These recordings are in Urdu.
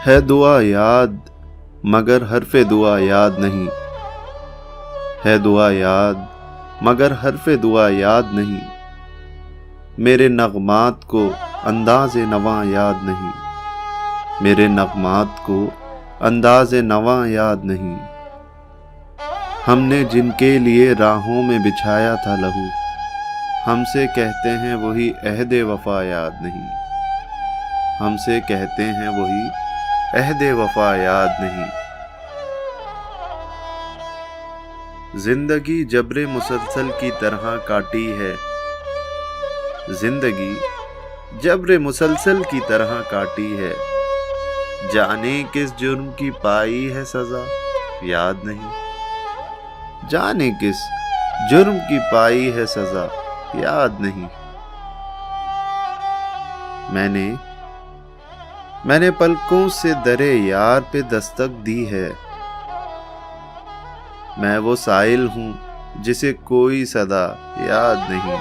ہے دعا یاد مگر حرف دعا یاد نہیں، ہے دعا یاد مگر حرف دعا یاد نہیں، میرے نغمات کو انداز نواں یاد نہیں، میرے نغمات کو انداز نواں یاد نہیں، ہم نے جن کے لیے راہوں میں بچھایا تھا لہو، ہم سے کہتے ہیں وہی عہد وفا یاد نہیں، ہم سے کہتے ہیں وہی عہد وفا یاد نہیں۔ زندگی جبر مسلسل کی طرح کاٹی ہے، زندگی جبر مسلسل کی طرح کاٹی ہے، جانے کس جرم کی پائی ہے سزا یاد نہیں، جانے کس جرم کی پائی ہے سزا یاد نہیں۔ میں نے پلکوں سے درے یار پہ دستک دی ہے، میں وہ سائل ہوں جسے کوئی صدا یاد نہیں،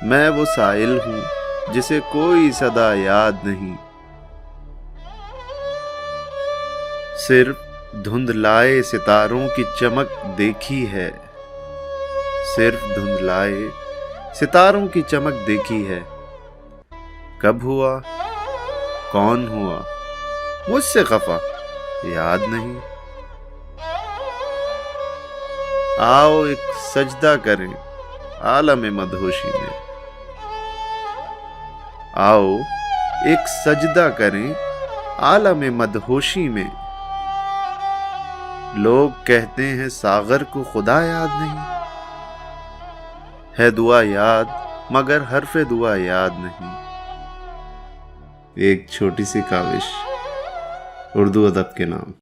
میں وہ سائل ہوں جسے کوئی صدا یاد نہیں، صرف دھندلائے ستاروں کی چمک دیکھی ہے، صرف دھندلائے ستاروں کی چمک دیکھی ہے، کب ہوا کون ہوا مجھ سے خفا یاد نہیں، آؤ ایک سجدہ کریں عالم مدہوشی میں، آؤ ایک سجدہ کریں عالم مدہوشی میں، لوگ کہتے ہیں ساغر کو خدا یاد نہیں، ہے دعا یاد مگر حرف دعا یاد نہیں۔ ایک چھوٹی سی کاوش اردو ادب کے نام۔